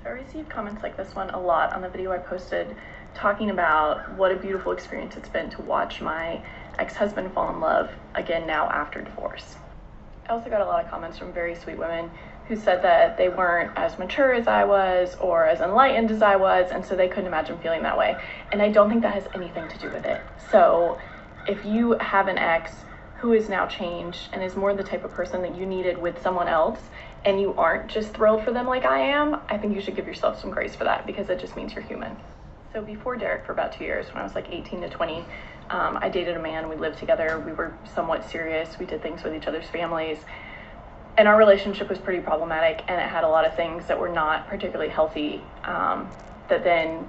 So I received comments like this one a lot on the video I posted talking about what a beautiful experience it's been to watch my ex-husband fall in love again now after divorce. I also got a lot of comments from very sweet women who said that they weren't as mature as I was or as enlightened as I was, and so they couldn't imagine feeling that way. And I don't think that has anything to do with it. So if you have an ex who is now changed and is more the type of person that you needed with someone else, and you aren't just thrilled for them like I am, I think you should give yourself some grace for that, because it just means you're human. So before Derek, for about 2 years, when I was like 18 to 20, I dated a man. We lived together. We were somewhat serious. We did things with each other's families. And our relationship was pretty problematic, and it had a lot of things that were not particularly healthy, that then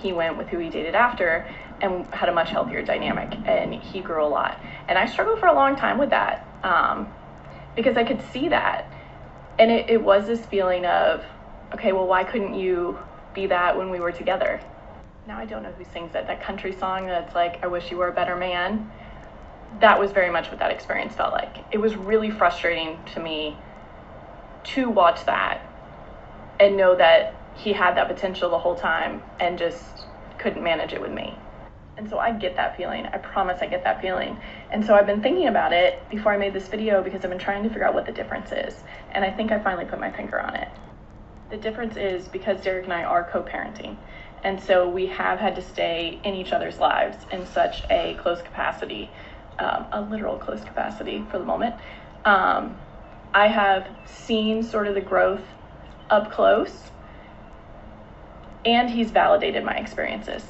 he went with who he dated after and had a much healthier dynamic, and he grew a lot. And I struggled for a long time with that, because I could see that. And it was this feeling of, okay, well, why couldn't you be that when we were together? Now I don't know who sings it, that country song that's like, I wish you were a better man. That was very much what that experience felt like. It was really frustrating to me to watch that and know that he had that potential the whole time and just couldn't manage it with me. And so I get that feeling. I promise I get that feeling. And so I've been thinking about it before I made this video, because I've been trying to figure out what the difference is. And I think I finally put my finger on it. The difference is because Derek and I are co-parenting. And so we have had to stay in each other's lives in such a close capacity, a literal close capacity for the moment. I have seen sort of the growth up close, and he's validated my experiences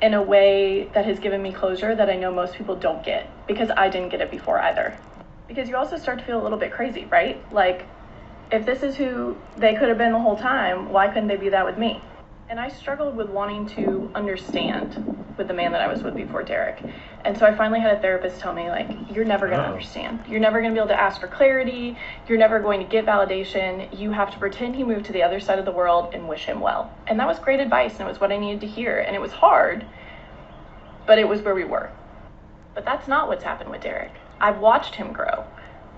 in a way that has given me closure that I know most people don't get, because I didn't get it before either. Because you also start to feel a little bit crazy, right? Like, if this is who they could have been the whole time, why couldn't they be that with me? And I struggled with wanting to understand with the man that I was with before Derek. And so I finally had a therapist tell me, like, you're never going to understand. You're never going to be able to ask for clarity. You're never going to get validation. You have to pretend he moved to the other side of the world and wish him well. And that was great advice, and it was what I needed to hear. And it was hard, but it was where we were. But that's not what's happened with Derek. I've watched him grow.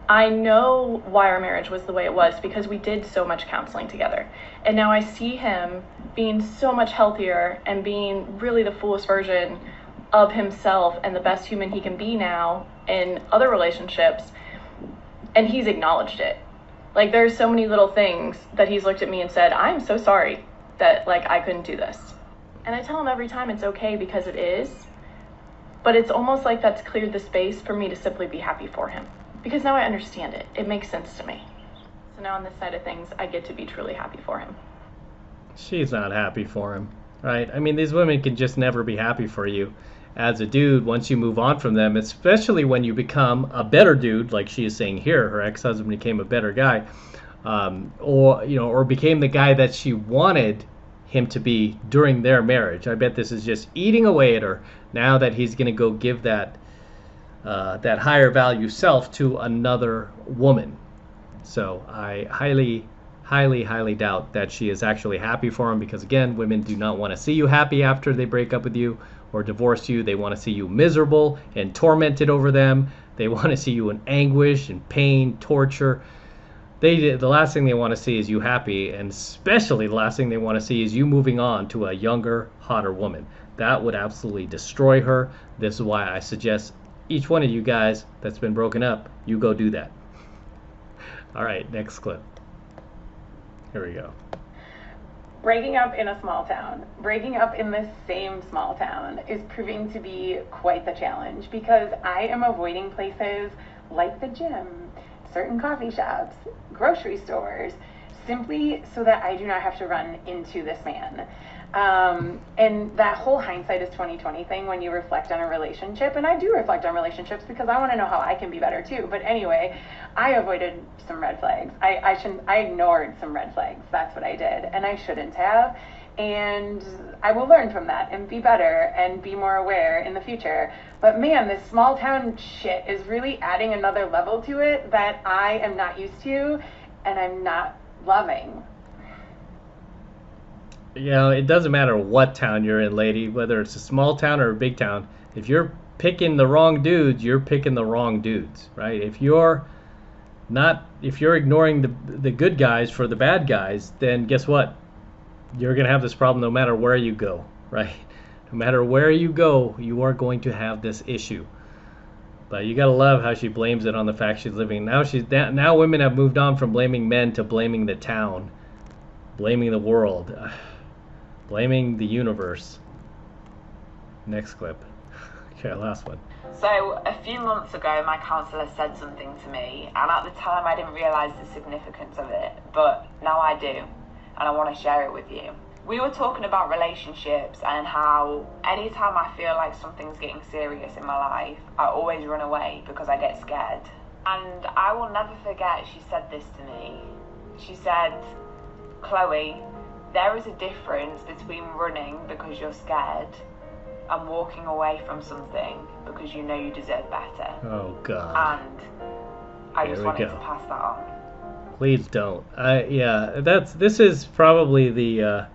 I know why our marriage was the way it was, because we did so much counseling together. And now I see him being so much healthier and being really the fullest version of himself and the best human he can be now in other relationships. And he's acknowledged it. Like, there's so many little things that he's looked at me and said, I'm so sorry that, like, I couldn't do this. And I tell him every time it's okay, because it is. But it's almost like that's cleared the space for me to simply be happy for him. Because now I understand it. It makes sense to me. So now on this side of things, I get to be truly happy for him. She's not happy for him, right? I mean, these women can just never be happy for you as a dude once you move on from them, especially when you become a better dude, like she is saying here. Her ex-husband became a better guy, or became the guy that she wanted him to be during their marriage. I bet this is just eating away at her now that he's going to go give that higher value self to another woman. So I highly doubt that she is actually happy for him, because again, women do not want to see you happy after they break up with you or divorce you. They want to see you miserable and tormented over them. They want to see you in anguish and pain, torture. The last thing they want to see is you happy, and especially the last thing they want to see is you moving on to a younger, hotter woman. That would absolutely destroy her. This is why I suggest each one of you guys that's been broken up, you go do that. All right, next clip. Here we go. Breaking up in a small town, breaking up in this same small town is proving to be quite the challenge, because I am avoiding places like the gym, certain coffee shops, grocery stores, simply so that I do not have to run into this man. And that whole hindsight is 20/20 thing when you reflect on a relationship, and I do reflect on relationships because I want to know how I can be better too. But anyway, I avoided some red flags. I ignored some red flags. That's what I did, and I shouldn't have. And I will learn from that and be better and be more aware in the future. But man, this small town shit is really adding another level to it that I am not used to and I'm not loving. You know, it doesn't matter what town you're in, lady, whether it's a small town or a big town. If you're picking the wrong dudes, you're picking the wrong dudes, right? If you're ignoring the good guys for the bad guys, then guess what? you're going to have this problem no matter where you go, right? No matter where you go, you are going to have this issue. But you got to love how she blames it on the fact she's living. Now women have moved on from blaming men to blaming the town, blaming the world, blaming the universe. Next clip. Okay, last one. So a few months ago, my counsellor said something to me, and at the time I didn't realise the significance of it, but now I do, and I want to share it with you. We were talking about relationships and how anytime I feel like something's getting serious in my life, I always run away because I get scared. And I will never forget she said this to me. She said, "Chloe, there is a difference between running because you're scared and walking away from something because you know you deserve better." Oh, God. And I just wanted to pass that on. Please don't. This is probably the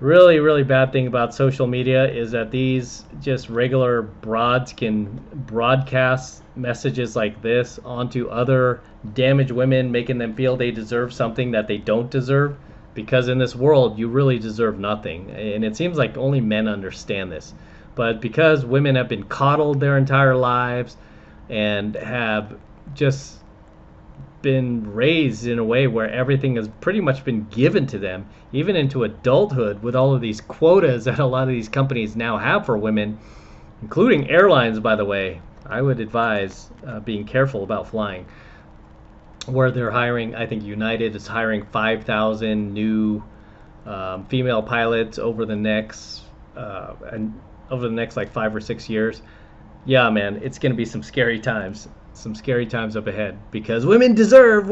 really, really bad thing about social media, is that these just regular broads can broadcast messages like this onto other damaged women, making them feel they deserve something that they don't deserve. Because in this world, you really deserve nothing. And it seems like only men understand this. But because women have been coddled their entire lives and have just been raised in a way where everything has pretty much been given to them, even into adulthood, with all of these quotas that a lot of these companies now have for women, including airlines, by the way. I would advise being careful about flying, where they're hiring, I think United is hiring 5,000 new female pilots over the next like 5 or 6 years. Yeah, man, it's going to be some scary times up ahead, because women deserve,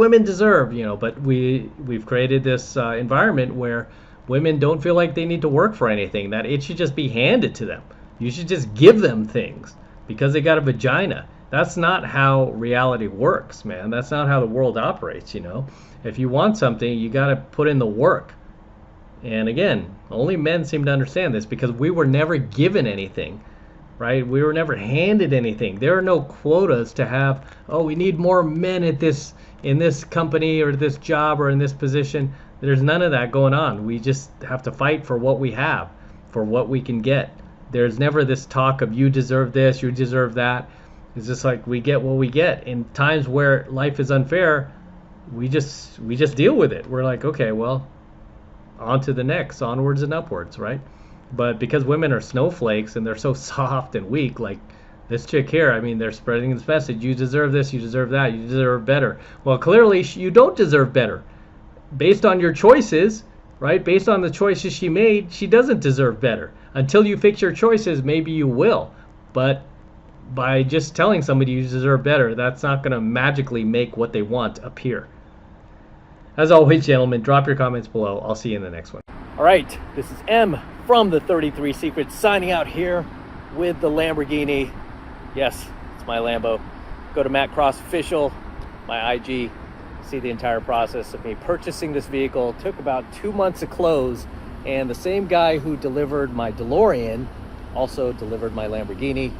but we've created this environment where women don't feel like they need to work for anything, that it should just be handed to them. You should just give them things because they got a vagina. That's not how reality works, man. That's not how the world operates, If you want something, you got to put in the work. And again, only men seem to understand this, because we were never given anything, right? We were never handed anything. There are no quotas to have, oh, we need more men in this company or this job or in this position. There's none of that going on. We just have to fight for what we have, for what we can get. There's never this talk of you deserve this, you deserve that. It's just like we get what we get. In times where life is unfair, we just deal with it. We're like, okay, well, on to the next, onwards and upwards, right? But because women are snowflakes and they're so soft and weak, like this chick here, I mean, they're spreading this message, you deserve this, you deserve that, you deserve better. Well, clearly you don't deserve better. Based on your choices, right? Based on the choices she made, she doesn't deserve better. Until you fix your choices, maybe you will. But by just telling somebody you deserve better, that's not going to magically make what they want appear. As always, gentlemen, drop your comments below. I'll see you in the next one. All right, this is M from the 33 Secrets, signing out here with the Lamborghini. Yes, it's my Lambo. Go to Matt Cross Official, my IG, see the entire process of me purchasing this vehicle. It took about 2 months to close, and the same guy who delivered my DeLorean also delivered my Lamborghini.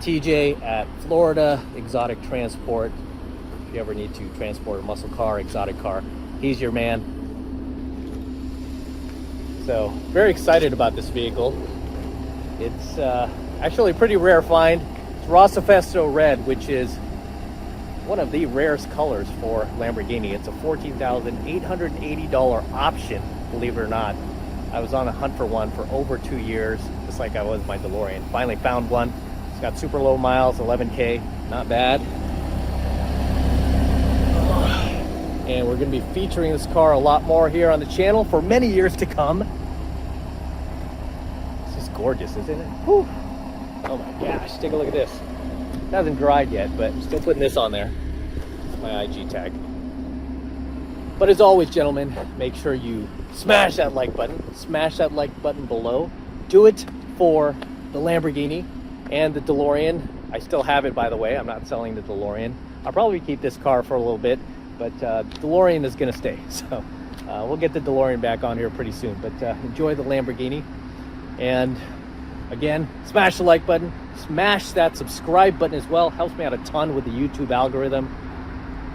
TJ at Florida Exotic Transport. If you ever need to transport a muscle car, exotic car, he's your man. So very excited about this vehicle. It's actually a pretty rare find. It's Rossifesto Red, which is one of the rarest colors for Lamborghini. It's a $14,880 option, believe it or not. I was on a hunt for one for over 2 years, just like I was my DeLorean. Finally found one. It's got super low miles, 11K, not bad. And we're going to be featuring this car a lot more here on the channel for many years to come. It's just gorgeous, isn't it? Whew. Oh my gosh, take a look at this. It hasn't dried yet, but I'm still putting this on there. It's my IG tag. But as always, gentlemen, make sure you smash that like button. Smash that like button below. Do it for the Lamborghini and the DeLorean. I still have it, by the way. I'm not selling the DeLorean. I'll probably keep this car for a little bit, but DeLorean is going to stay. So we'll get the DeLorean back on here pretty soon. But enjoy the Lamborghini. And again, smash the like button. Smash that subscribe button as well. Helps me out a ton with the YouTube algorithm.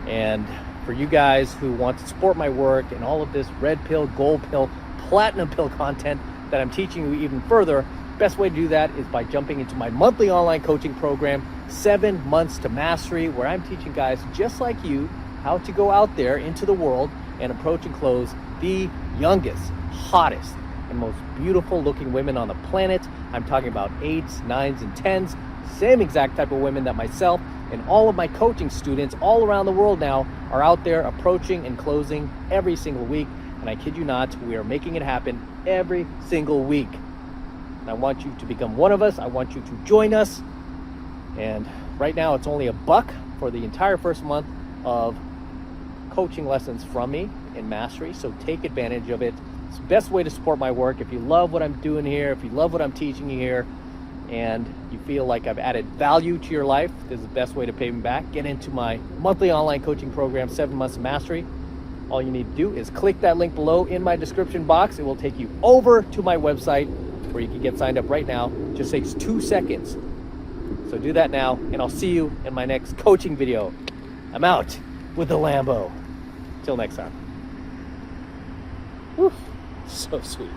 And for you guys who want to support my work and all of this red pill, gold pill platinum pill content that I'm teaching you even further. Best way to do that is by jumping into my monthly online coaching program, 7 Months to Mastery, where I'm teaching guys just like you how to go out there into the world and approach and close the youngest, hottest, and most beautiful looking women on the planet. I'm talking about 8s, 9s, and 10s, same exact type of women that myself and all of my coaching students all around the world now are out there approaching and closing every single week. And I kid you not, we are making it happen every single week. And I want you to become one of us. I want you to join us. And right now it's only $1 for the entire first month of coaching lessons from me in Mastery. So take advantage of it. It's the best way to support my work. If you love what I'm doing here, if you love what I'm teaching you here, and you feel like I've added value to your life, this is the best way to pay me back. Get into my monthly online coaching program, 7 Months of Mastery. All you need to do is click that link below in my description box. It will take you over to my website where you can get signed up right now. It just takes 2 seconds. So do that now, and I'll see you in my next coaching video. I'm out with the Lambo. Till next time. Woo, so sweet.